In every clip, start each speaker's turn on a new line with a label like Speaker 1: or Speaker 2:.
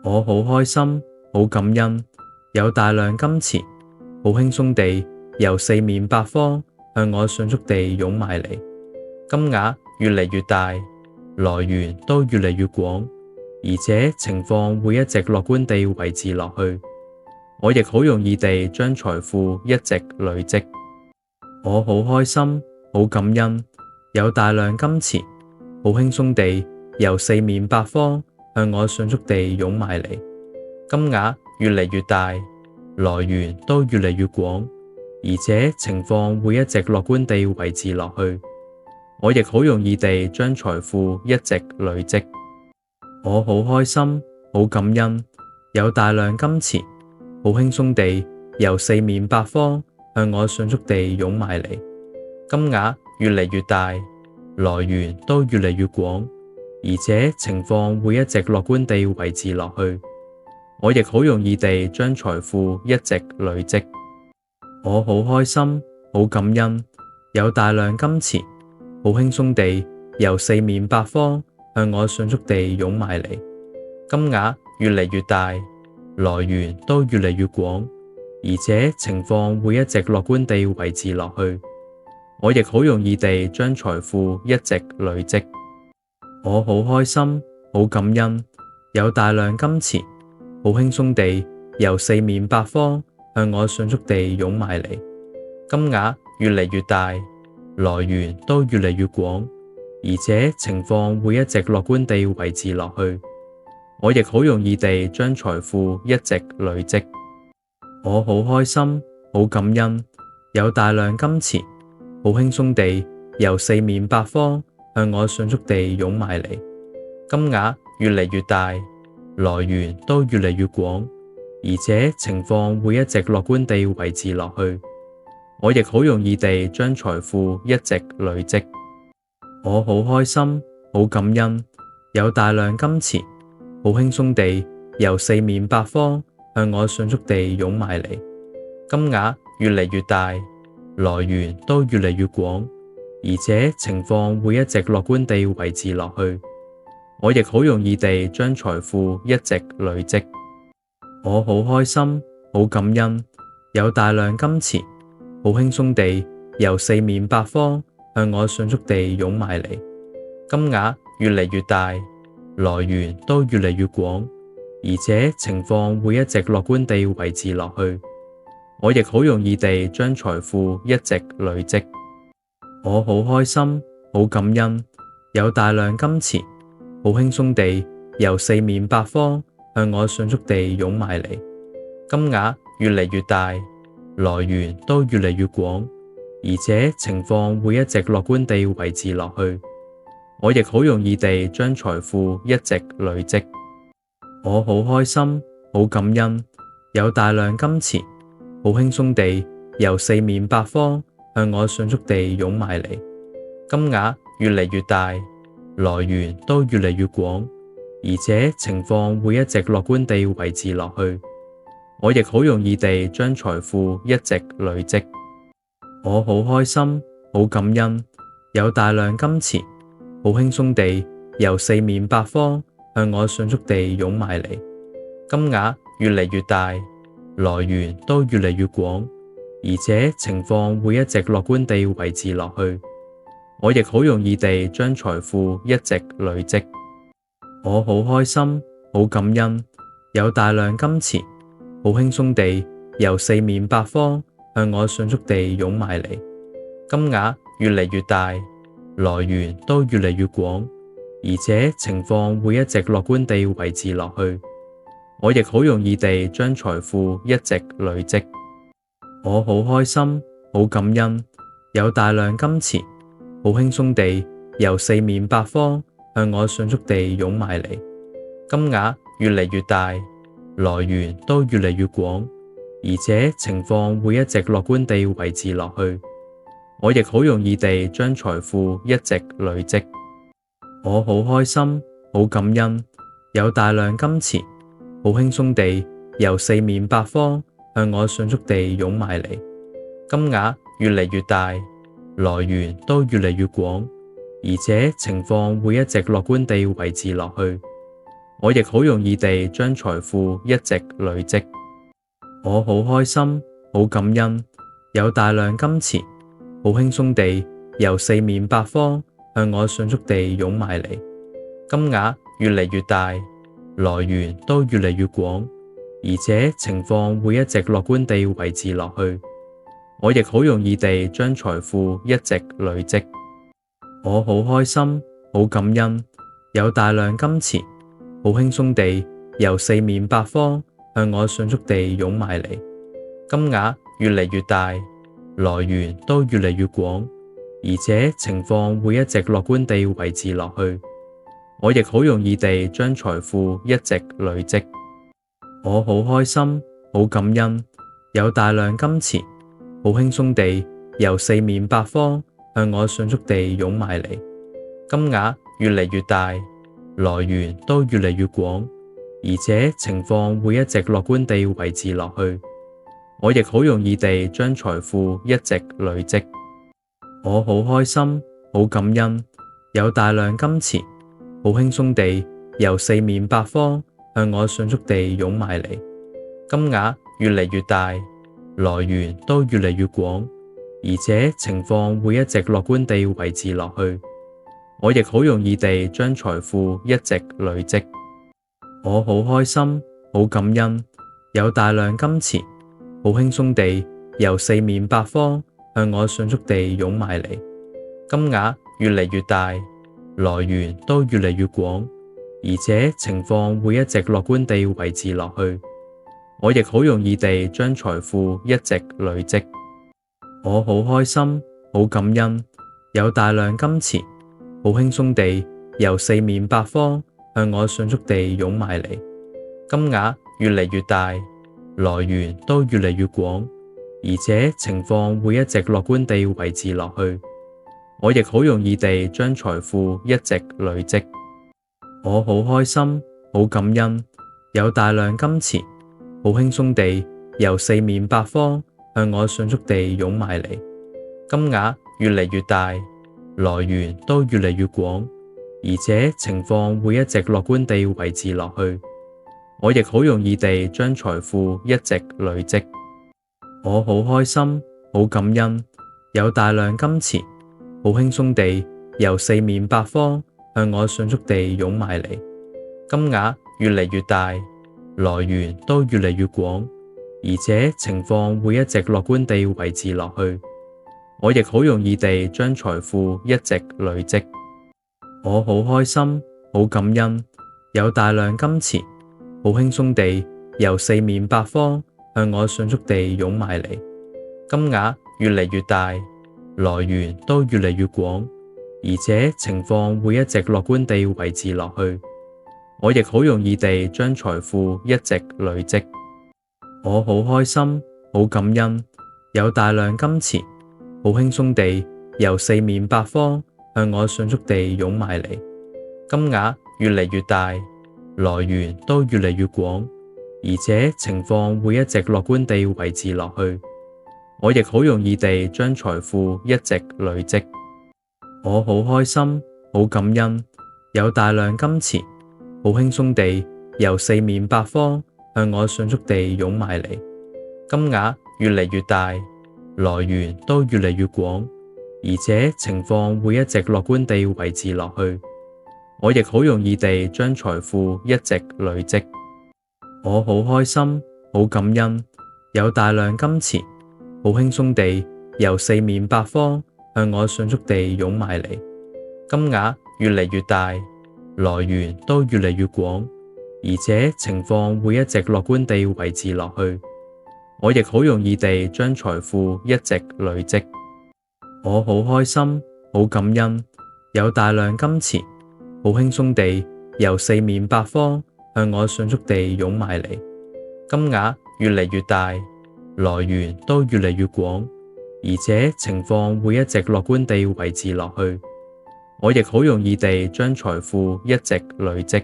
Speaker 1: 我好開心，好感恩，有大量金錢，好輕鬆地由四面八方向我迅速地湧埋嚟，金額越嚟越大，來源都越嚟越廣，而且情況會一直樂觀地維持落去。我亦好容易地將財富一直累積。我好開心，好感恩，有大量金錢，好輕鬆地由四面八方向我迅速地湧埋嚟，金額越嚟越大，來源都越嚟越廣，而且情況會一直樂觀地維持落去。我亦好容易地將財富一直累積。我好開心，好感恩，有大量金錢，好輕鬆地由四面八方向我迅速地湧埋嚟，金額越嚟越大，來源都越嚟越廣，而且情況會一直樂觀地維持落去。我亦好容易地將財富一直累積。我好開心，好感恩，有大量金錢，好輕鬆地由四面八方向我迅速地湧埋嚟，金額越嚟越大，來源都越嚟越廣，而且情況會一直樂觀地維持落去。我亦好容易地將財富一直累積。我好開心，好感恩，有大量金錢，好輕鬆地由四面八方向我迅速地湧埋嚟，金額越嚟越大，來源都越嚟越廣，而且情況會一直樂觀地維持落去。我亦好容易地將財富一直累積。我好開心，好感恩，有大量金錢，好輕鬆地由四面八方向我迅速地湧埋嚟，金額越嚟越大，來源都越嚟越廣，而且情況會一直樂觀地維持落去。我亦好容易地將財富一直累積。我好開心，好感恩，有大量金錢，好輕鬆地由四面八方向我迅速地湧埋嚟，金額越嚟越大，來源都越嚟越廣，而且情況會一直樂觀地維持落去。我亦好容易地將財富一直累積。我好開心，好感恩，有大量金錢，好輕鬆地由四面八方向我迅速地湧埋嚟，金額越嚟越大，來源都越嚟越廣，而且情況會一直樂觀地維持落去。我亦好容易地將財富一直累積。我好開心，好感恩，有大量金錢，好輕鬆地由四面八方向我迅速地湧埋嚟，金額越嚟越大，來源都越嚟越廣，而且情況會一直樂觀地維持落去。我亦好容易地將財富一直累積。我好開心，好感恩，有大量金錢，好輕鬆地由四面八方向我迅速地湧埋嚟，金額越嚟越大，來源都越嚟越廣，而且情況會一直樂觀地維持落去。我亦好容易地將財富一直累積。我好開心，好感恩，有大量金錢，好輕鬆地由四面八方向我迅速地湧埋嚟，金額越嚟越大，來源都越嚟越廣，而且情況會一直樂觀地維持落去。我亦好容易地將財富一直累積。我好開心，好感恩，有大量金錢，好輕鬆地由四面八方向我迅速地湧埋嚟，金額越嚟越大，來源都越嚟越廣，而且情況會一直樂觀地維持落去。我亦好容易地將財富一直累積。我好開心，好感恩，有大量金錢，好輕鬆地由四面八方向我迅速地湧埋嚟，金額越嚟越大，來源都越嚟越廣，而且情況會一直樂觀地維持落去。我亦好容易地將財富一直累積。我好開心，好感恩，有大量金錢，好輕鬆地由四面八方向我迅速地湧埋嚟，金額越嚟越大，來源都越嚟越廣，而且情況會一直樂觀地維持落去。我亦好容易地將財富一直累積。我好開心，好感恩，有大量金錢，好輕鬆地由四面八方向我迅速地湧埋嚟，金額越嚟越大，來源都越嚟越廣，而且情況會一直樂觀地維持落去。我亦好容易地將財富一直累積。我好開心，好感恩，有大量金錢，好輕鬆地由四面八方向我迅速地湧埋嚟，金額越嚟越大，來源都越嚟越廣，而且情況會一直樂觀地維持落去。我亦好容易地將財富一直累積。我好開心，好感恩，有大量金錢，好輕鬆地由四面八方向我迅速地湧埋嚟，金額越嚟越大，來源都越嚟越廣，而且情況會一直樂觀地維持落去。我亦好容易地將財富一直累積。我好開心，好感恩，有大量金錢，好輕鬆地由四面八方向我迅速地湧埋嚟，金額越嚟越大，來源都越嚟越廣，而且情況會一直樂觀地維持落去。我亦好容易地將財富一直累積。我好開心，好感恩，有大量金錢，好輕鬆地由四面八方向我迅速地湧埋嚟，金額越嚟越大，來源都越嚟越廣，而且情況會一直樂觀地維持落去。我亦好容易地將財富一直累積。我好開心，好感恩，有大量金錢，好輕鬆地由四面八方向我迅速地湧埋嚟，金額越嚟越大，來源都越嚟越廣，而且情況會一直樂觀地維持落去。我亦好容易地將財富一直累積。我好開心，好感恩，有大量金錢，好輕鬆地由四面八方向我迅速地湧埋嚟，金額越嚟越大，來源都越嚟越廣，而且情況會一直樂觀地維持落去。我亦好容易地將財富一直累積。我好開心，好感恩，有大量金錢，好輕鬆地由四面八方向我迅速地湧埋嚟，金額越嚟越大，來源都越嚟越廣，而且情況會一直樂觀地維持落去。我亦好容易地將財富一直累積。我好開心，好感恩，有大量金錢，好輕鬆地由四面八方向我迅速地湧埋嚟，金額越嚟越大，來源都越嚟越廣，而且情況會一直樂觀地維持落去。我亦好容易地將財富一直累積。我好開心，好感恩，有大量金錢，好輕鬆地由四面八方向我迅速地湧埋嚟，金額越嚟越大，來源都越嚟越廣，而且情況會一直樂觀地維持落去。我亦好容易地將財富一直累積。我好開心，好感恩，有大量金錢，好輕鬆地由四面八方向我迅速地湧埋嚟，金額越嚟越大，來源都越嚟越廣，而且情況會一直樂觀地維持落去。我亦好容易地將財富一直累積。我好開心，好感恩，有大量金錢，好輕鬆地由四面八方向我迅速地湧埋嚟，金額越嚟越大，來源都越嚟越廣，而且情況會一直樂觀地維持落去。我亦好容易地將財富一直累積。我好開心，好感恩，有大量金錢，好輕鬆地由四面八方向我迅速地湧埋嚟，金額越嚟越大，來源都越嚟越廣，而且情況會一直樂觀地維持落去。我亦好容易地將財富一直累積。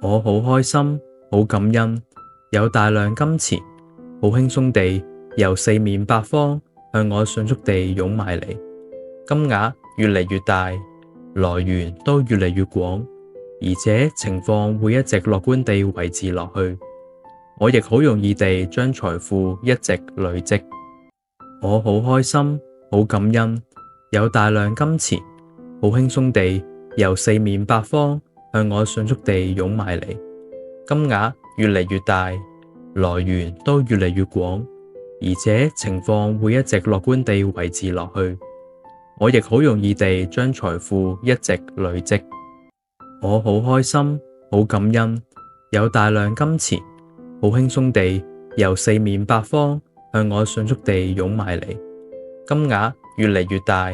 Speaker 1: 我好開心，好感恩，有大量金錢，好輕鬆地由四面八方向我迅速地湧埋嚟，金額越嚟越大，來源都越嚟越廣，而且情況會一直樂觀地維持落去。我亦好容易地將財富一直累積。我好開心，好感恩，有大量金錢，好輕鬆地由四面八方向我迅速地湧埋嚟，金額越嚟越大，來源都越嚟越廣，而且情況會一直樂觀地維持落去。我亦好容易地將財富一直累積。我好開心，好感恩，有大量金錢，好輕鬆地由四面八方向我迅速地湧埋嚟，金額越嚟越大，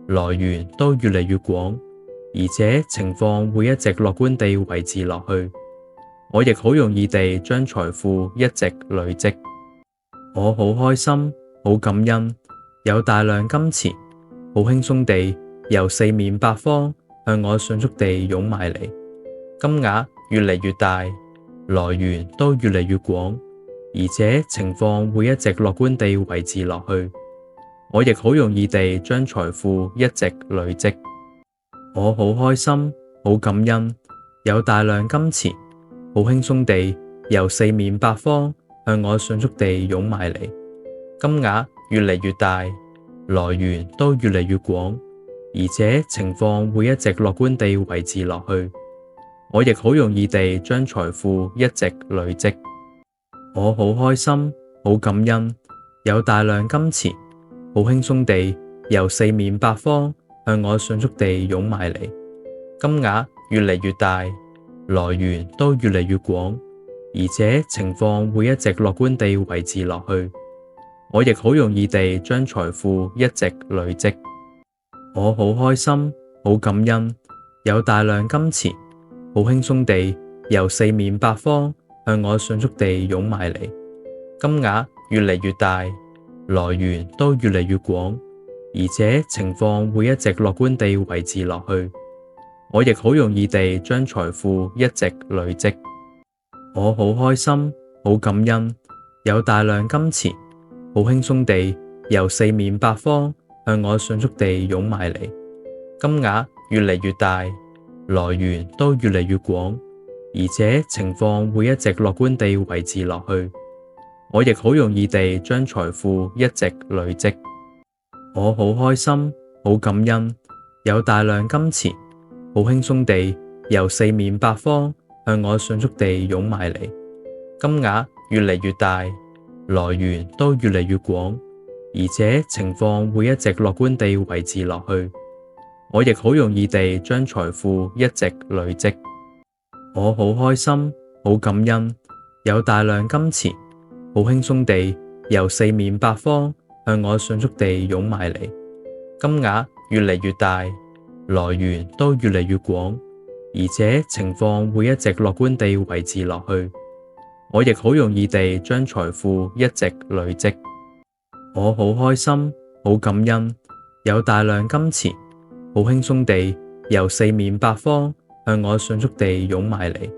Speaker 1: 來源都越嚟越廣，而且情況會一直樂觀地維持落去。我亦好容易地將財富一直累積。我好開心，好感恩，有大量金錢，好輕鬆地由四面八方向我迅速地湧埋嚟，金額越嚟越大，來源都越嚟越廣，而且情況會一直樂觀地維持落去。我亦好容易地將財富一直累積。我好開心，好感恩，有大量金錢，好輕鬆地由四面八方向我迅速地湧埋嚟，金額越嚟越大，來源都越嚟越廣，而且情況會一直樂觀地維持落去。我亦好容易地將財富一直累積。我好開心，好感恩，有大量金錢，好輕鬆地由四面八方向我迅速地湧埋嚟，金額越嚟越大，來源都越嚟越廣，而且情況會一直樂觀地維持落去。我亦好容易地將財富一直累積。我好開心，好感恩，有大量金錢，好輕鬆地由四面八方向我迅速地湧埋嚟，金額越嚟越大，來源都越嚟越廣，而且情況會一直樂觀地維持落去。我亦好容易地將財富一直累積。我好開心，好感恩，有大量金錢，好輕鬆地由四面八方向我迅速地湧埋嚟，金額越嚟越大，來源都越嚟越廣，而且情況會一直樂觀地維持落去。我亦好容易地將財富一直累積。我好開心，好感恩，有大量金錢，好輕鬆地由四面八方向我迅速地湧埋嚟，金額越嚟越大，來源都越嚟越廣，而且情況會一直樂觀地維持落去。我亦好容易地將財富一直累積。我好開心，好感恩，有大量金錢，好輕鬆地由四面八方向我迅速地湧埋嚟，金額越嚟越大，來源都越嚟越廣，而且情況會一直樂觀地維持落去。我亦好容易地將財富一直累積。我好開心，好感恩，有大量金錢，好輕鬆地由四面八方向我迅速地湧埋嚟，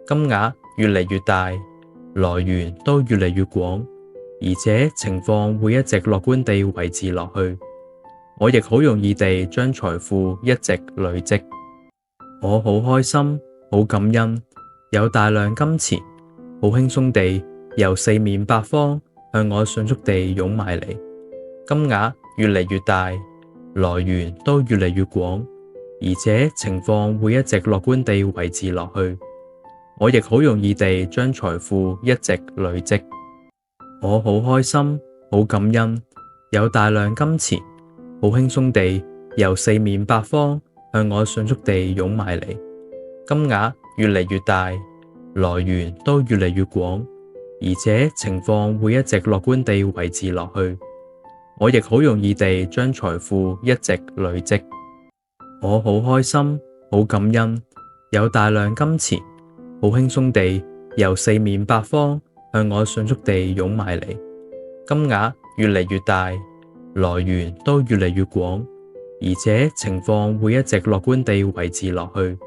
Speaker 1: 金額越嚟越大，來源都越嚟越廣，而且情況會一直樂觀地維持落去。我亦好容易地將財富一直累積。我好開心，好感恩，有大量金錢，好輕鬆地由四面八方向我迅速地湧埋嚟，金額越嚟越大，來源都越嚟越廣，而且情況會一直樂觀地維持落去。我亦好容易地將財富一直累積。我好開心，好感恩，有大量金錢，好輕鬆地由四面八方向我迅速地湧埋嚟，金額越嚟越大，來源都越嚟越廣，而且情況會一直樂觀地維持落去。我亦好容易地將財富一直累積。我好開心，好感恩，有大量金錢，好輕鬆地由四面八方向我迅速地湧埋嚟，金額越嚟越大，來源都越嚟越廣，而且情況會一直樂觀地維持落去。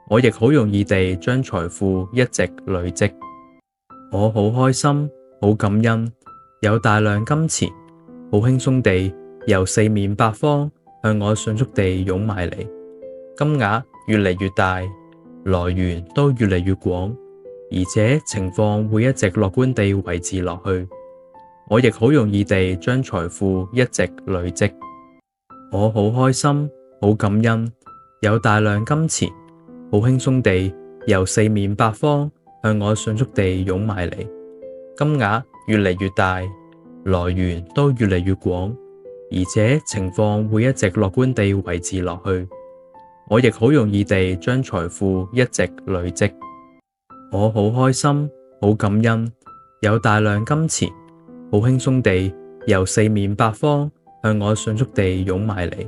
Speaker 1: 我亦好容易地將財富一直累積。我好開心，好感恩，有大量金錢，好輕鬆地由四面八方向我迅速地湧埋嚟，金額越嚟越大，來源都越嚟越廣，而且情況會一直樂觀地維持落去。我亦好容易地將財富一直累積。我好開心，好感恩，有大量金錢，好輕鬆地由四面八方向我迅速地湧埋嚟，金額越嚟越大，來源都越嚟越廣，而且情況會一直樂觀地維持落去。我亦好容易地將財富一直累積。我好開心，好感恩，有大量金錢，好輕鬆地由四面八方向我迅速地湧埋嚟，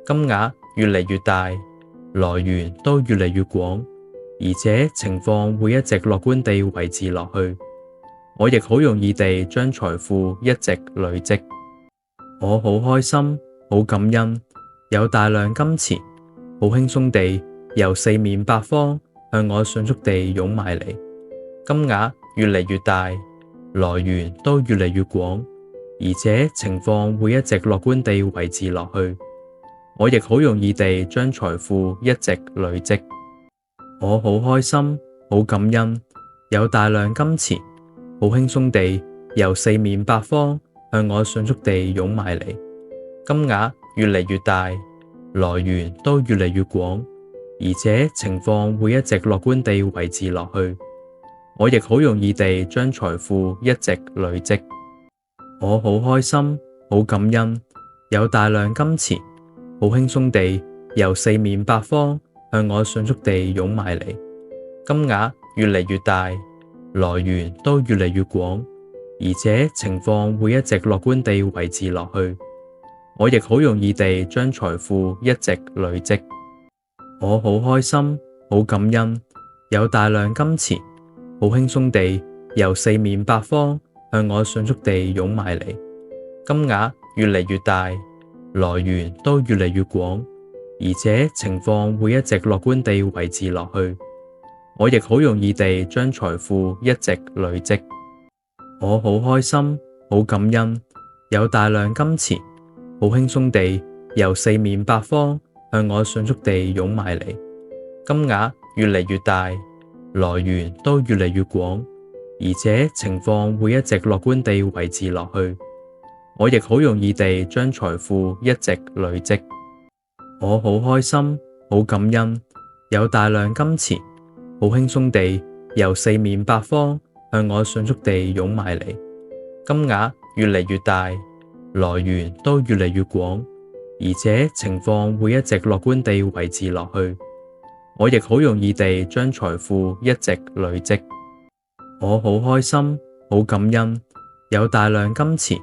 Speaker 1: 金額越嚟越大，來源都越嚟越廣，而且情況會一直樂觀地維持落去。我亦好容易地將財富一直累積。我好開心，好感恩，有大量金錢，好輕鬆地由四面八方向我迅速地湧埋嚟，金額越嚟越大，來源都越嚟越廣，而且情況會一直樂觀地維持落去。我亦好容易地將財富一直累積。我好開心，好感恩，有大量金錢，好輕鬆地由四面八方向我迅速地湧埋嚟，金額越嚟越大，來源都越嚟越廣，而且情況會一直樂觀地維持落去。我亦好容易地將財富一直累積。我好開心，好感恩，有大量金錢，好輕鬆地由四面八方向我迅速地湧埋嚟，金額越嚟越大，來源都越嚟越廣，而且情況會一直樂觀地維持落去。我亦好容易地將財富一直累積。我好開心，好感恩，有大量金錢，好輕鬆地由四面八方向我迅速地湧埋嚟，金額越嚟越大，來源都越嚟越廣，而且情況會一直樂觀地維持落去。我亦好容易地將財富一直累積。我好開心，好感恩，有大量金錢，好輕鬆地由四面八方向我迅速地湧埋嚟，金額越嚟越大，來源都越嚟越廣，而且情況會一直樂觀地維持落去。我亦好容易地將財富一直累積。我好開心，好感恩，有大量金錢，好輕鬆地由四面八方向我迅速地湧埋嚟，金額越嚟越大，來源都越嚟越廣，而且情況會一直樂觀地維持落去。我亦好容易地將財富一直累積。我好開心，好感恩，有大量金錢，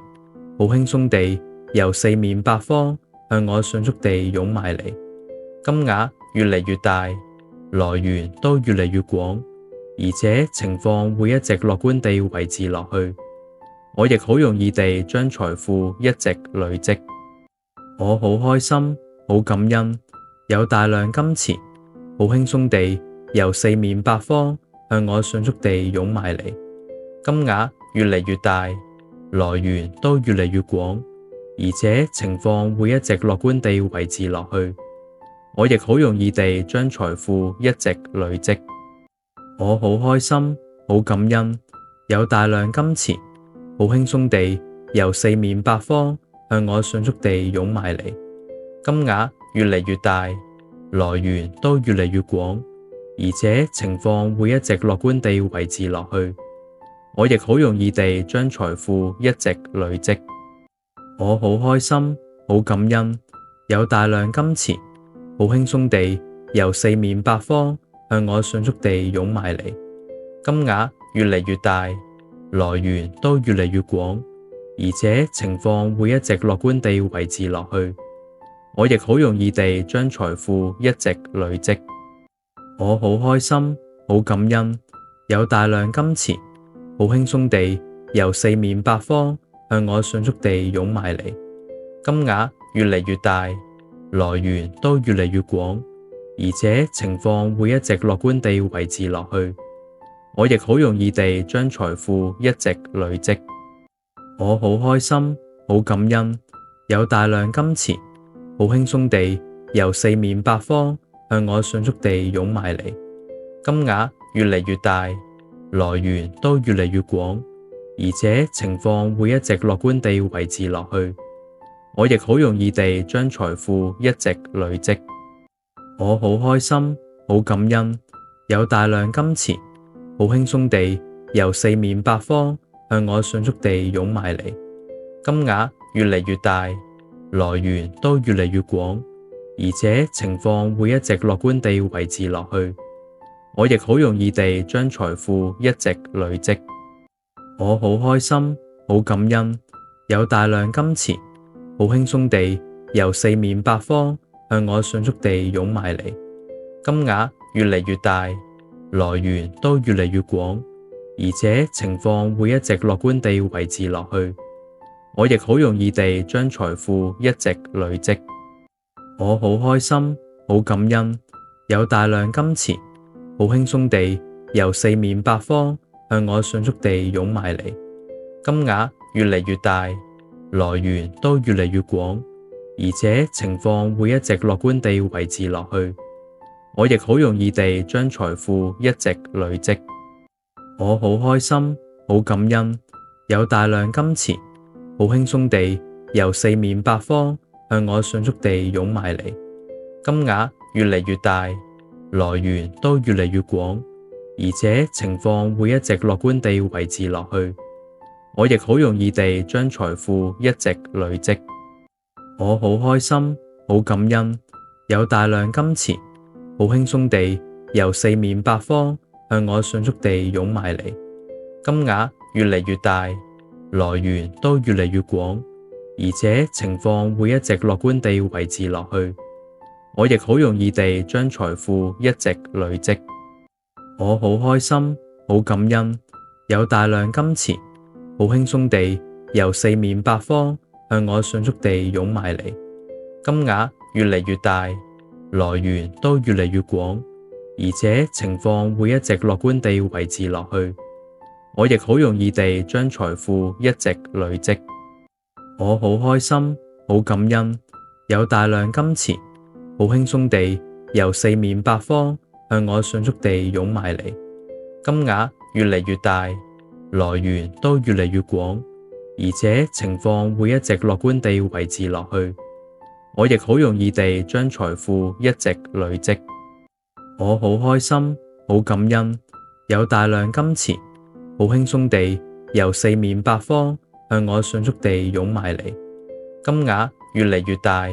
Speaker 1: 好輕鬆地由四面八方向我迅速地湧埋嚟，金額越嚟越大，來源都越嚟越廣，而且情況會一直樂觀地維持落去。我亦好容易地將財富一直累積。我好開心，好感恩，有大量金錢，好輕鬆地由四面八方向我迅速地湧埋嚟，金額越嚟越大，來源都越嚟越廣，而且情況會一直樂觀地維持落去。我亦好容易地將財富一直累積。我好開心，好感恩，有大量金錢，好輕鬆地由四面八方向我迅速地湧埋嚟，金額越嚟越大，來源都越嚟越廣，而且情況會一直樂觀地維持落去。我亦好容易地將財富一直累積。我好開心，好感恩，有大量金錢，好輕鬆地由四面八方向我迅速地湧埋嚟，金額越嚟越大，來源都越嚟越廣，而且情況會一直樂觀地維持落去。我亦好容易地將財富一直累積。我好開心，好感恩，有大量金錢，好輕鬆地由四面八方向我迅速地湧埋嚟，金額越嚟越大，來源都越嚟越廣，而且情況會一直樂觀地維持落去。我亦好容易地將財富一直累積。我好開心，好感恩，有大量金錢，好輕鬆地由四面八方向我迅速地湧埋嚟，金額越嚟越大，來源都越嚟越廣，而且情況會一直樂觀地維持落去。我亦好容易地將財富一直累積。我好開心，好感恩，有大量金錢，好輕鬆地由四面八方向我迅速地湧埋嚟。金額越嚟越大，來源都越嚟越廣，而且情況會一直樂觀地維持落去。我亦好容易地將財富一直累積。我好開心，好感恩，有大量金錢，好輕鬆地由四面八方向我迅速地湧埋嚟。金額越嚟越大，來源都越嚟越廣，而且情況會一直樂觀地維持落去。我亦好容易地將財富一直累積。我好開心，好感恩，有大量金錢，好輕鬆地由四面八方向我迅速地湧埋嚟。金額越嚟越大，來源都越嚟越廣，而且情況會一直樂觀地維持落去。我亦好容易地將財富一直累積。我好開心，好感恩，有大量金錢，好輕鬆地由四面八方向我迅速地湧埋嚟。金額越嚟越大，來源都越嚟越廣，而且情況會一直樂觀地維持落去。我亦好容易地將財富一直累積。我好開心，好感恩，有大量金錢，好輕鬆地由四面八方向我迅速地湧埋嚟。金額越嚟越大，來源都越嚟越廣，而且情況會一直樂觀地維持落去。我亦好容易地將財富一直累積。我好開心，好感恩，有大量金錢，好輕鬆地由四面八方向我迅速地湧埋嚟。金額越嚟越大，來源都越嚟越廣，而且情況會一直樂觀地維持落去。我亦好容易地將財富一直累積。我好開心，好感恩，有大量金錢，好輕鬆地由四面八方向我迅速地湧埋嚟。金額越嚟越大，來源都越嚟越廣，而且情況會一直樂觀地維持落去。我亦好容易地將財富一直累積。我好開心，好感恩，有大量金錢，好輕鬆地由四面八方向我迅速地湧埋嚟。金額越嚟越大，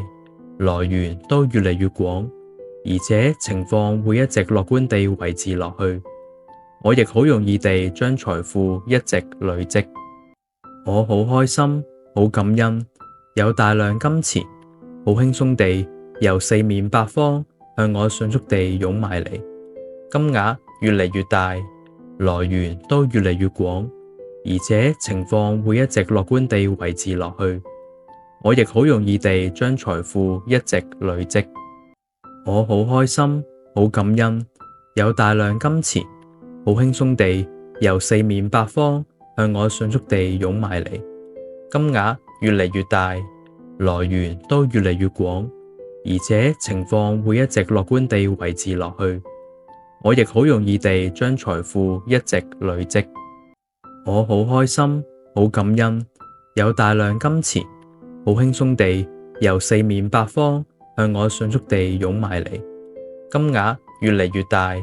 Speaker 1: 來源都越嚟越廣，而且情況會一直樂觀地維持落去。我亦好容易地將財富一直累積。我好開心，好感恩，有大量金錢，好輕鬆地由四面八方向我迅速地湧埋嚟。金額越嚟越大，來源都越嚟越廣，而且情況會一直樂觀地維持落去。我亦好容易地將財富一直累積。我好開心，好感恩，有大量金錢，好輕鬆地由四面八方向我迅速地湧埋嚟。金額越嚟越大，來源都越嚟越廣，而且情況會一直樂觀地維持落去。我亦好容易地將財富一直累積。我好開心，好感恩，有大量金錢，好輕鬆地由四面八方向我迅速地湧埋嚟。金額越嚟越大，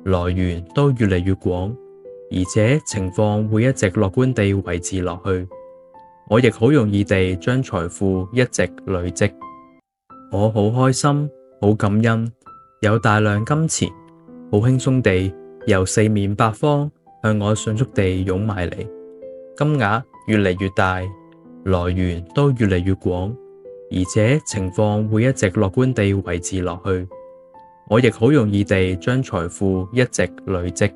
Speaker 1: 來源都越嚟越廣，而且情況會一直樂觀地維持落去。我亦好容易地將財富一直累積。我好開心，好感恩，有大量金錢，好輕鬆地由四面八方向我迅速地湧埋嚟。金額越嚟越大，來源都越嚟越廣，而且情況會一直樂觀地維持落去。我亦好容易地將財富一直累積。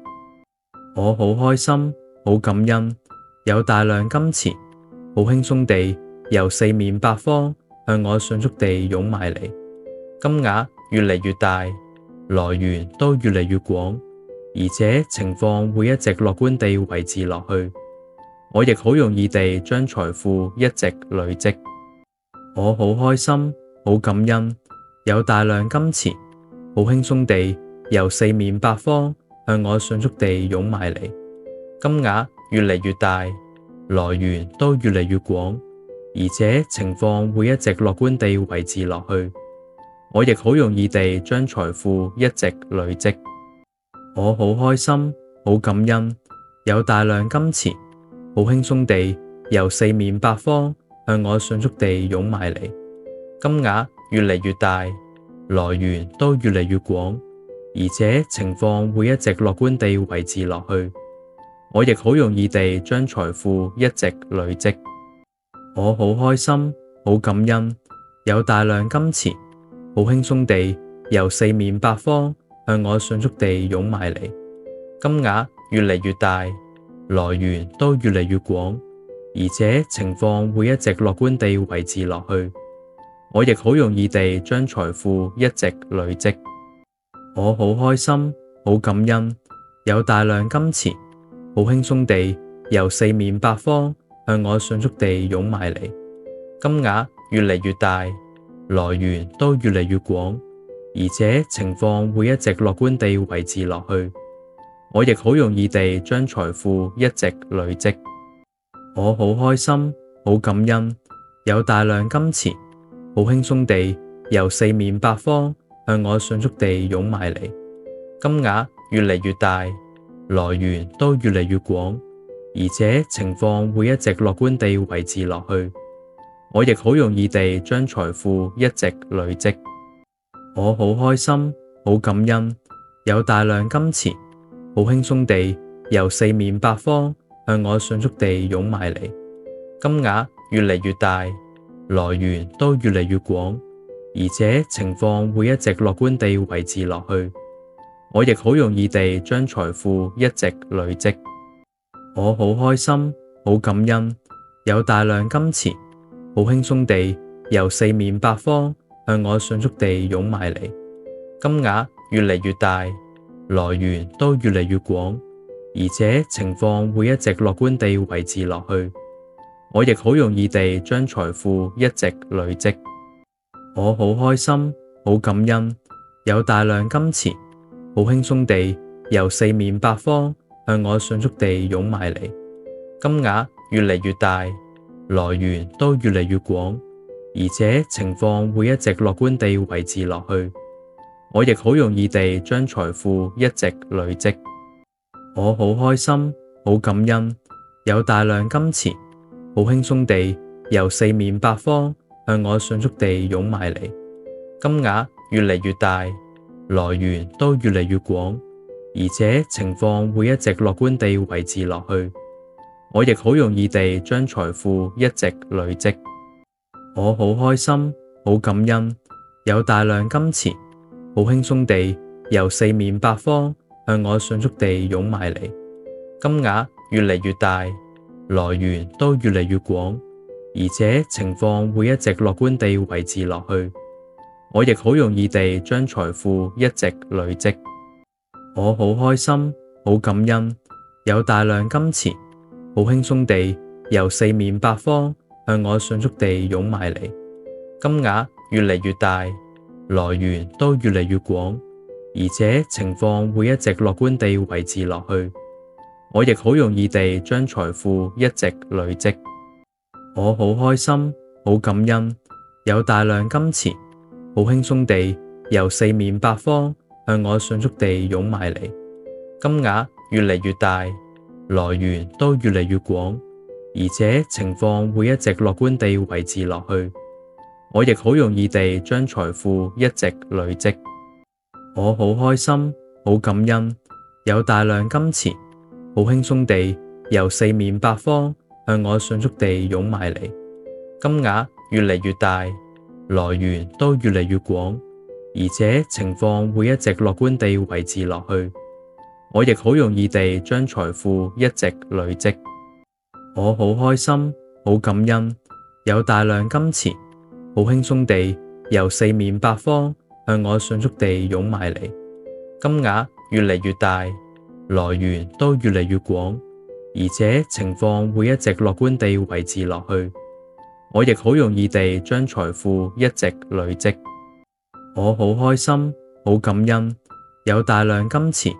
Speaker 1: 我好開心，好感恩，有大量金錢，好輕鬆地由四面八方向我迅速地湧埋嚟。金額越嚟越大，來源都越嚟越廣，而且情況會一直樂觀地維持落去。我亦好容易地將財富一直累積。我好開心，好感恩，有大量金錢，好輕鬆地由四面八方向我迅速地湧埋嚟，金額越嚟越大，來源都越嚟越廣，而且情況會一直樂觀地維持落去。我亦好容易地將財富一直累積。我好開心，好感恩，有大量金錢，好輕鬆地由四面八方向我迅速地湧埋嚟，金額越嚟越大，來源都越嚟越廣，而且情況會一直樂觀地維持落去。我亦好容易地將財富一直累積。我好開心，好感恩，有大量金錢，好輕鬆地由四面八方向我迅速地湧埋嚟，金額越嚟越大，來源都越嚟越廣，而且情況會一直樂觀地維持落去。我亦好容易地將財富一直累積。我好開心，好感恩，有大量金錢，好輕鬆地由四面八方向我迅速地湧埋嚟，金額越嚟越大，來源都越嚟越廣，而且情況會一直樂觀地維持落去。我亦好容易地將財富一直累積。我好開心，好感恩，有大量金錢，好輕鬆地由四面八方向我迅速地湧埋嚟，金額越嚟越大，來源都越嚟越廣，而且情況會一直樂觀地維持落去。我亦好容易地將財富一直累積。我好開心，好感恩，有大量金錢，好輕鬆地由四面八方向我迅速地湧埋嚟，金額越嚟越大，來源都越嚟越廣，而且情況會一直樂觀地維持落去。我亦好容易地將財富一直累積。我好開心，好感恩，有大量金錢，好輕鬆地由四面八方向我迅速地湧埋嚟，金額越嚟越大，來源都越嚟越廣，而且情況會一直樂觀地維持落去。我亦好容易地將財富一直累積。我好開心，好感恩，有大量金錢，好輕鬆地由四面八方向我迅速地湧埋嚟，金額越嚟越大，來源都越嚟越廣，而且情況會一直樂觀地維持落去。我亦好容易地將財富一直累積。我好開心，好感恩，有大量金錢，好輕鬆地由四面八方向我迅速地湧埋嚟，金額越嚟越大，來源都越嚟越廣，而且情況會一直樂觀地維持落去。我亦好容易地將財富一直累積。我好開心，好感恩，有大量金錢，好輕鬆地由四面八方向我迅速地湧埋嚟，金額越嚟越大，來源都越嚟越廣，而且情況會一直樂觀地維持落去。我亦好容易地將財富一直累積。我好開心，好感恩，有大量金錢，好輕鬆地由四面八方向我迅速地湧埋嚟，金額越嚟越大，來源都越嚟越廣，而且情況會一直樂觀地維持落去。我亦好容易地將財富一直累積。我好開心，好感恩，有大量金錢，好輕鬆地由四面八方向我迅速地湧埋嚟，金額越嚟越大，來源都越嚟越廣，而且情況會一直樂觀地維持落去。我亦好容易地將財富一直累積。我好開心，好感恩，有大量金錢，好輕鬆地由四面八方向我迅速地湧埋嚟，金額越嚟越大，來源都越嚟越廣，而且情況會一直樂觀地維持落去。我亦好容易地將財富一直累積。我好開心，好感恩，有大量金錢，好輕鬆地由四面八方向我迅速地湧埋嚟，金額越嚟越大，來源都越嚟越廣，而且情況會一直樂觀地維持落去。我亦好容易地將財富一直累積。我好開心，好感恩，有大量金錢，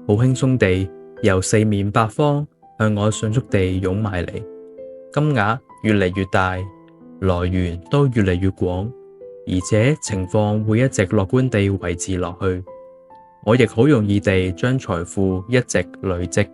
Speaker 1: 好好輕鬆地由四面八方向我迅速地湧埋嚟，金額越嚟越大，來源都越嚟越廣，而且情況會一直樂觀地維持落去。我亦好容易地將財富一直累積。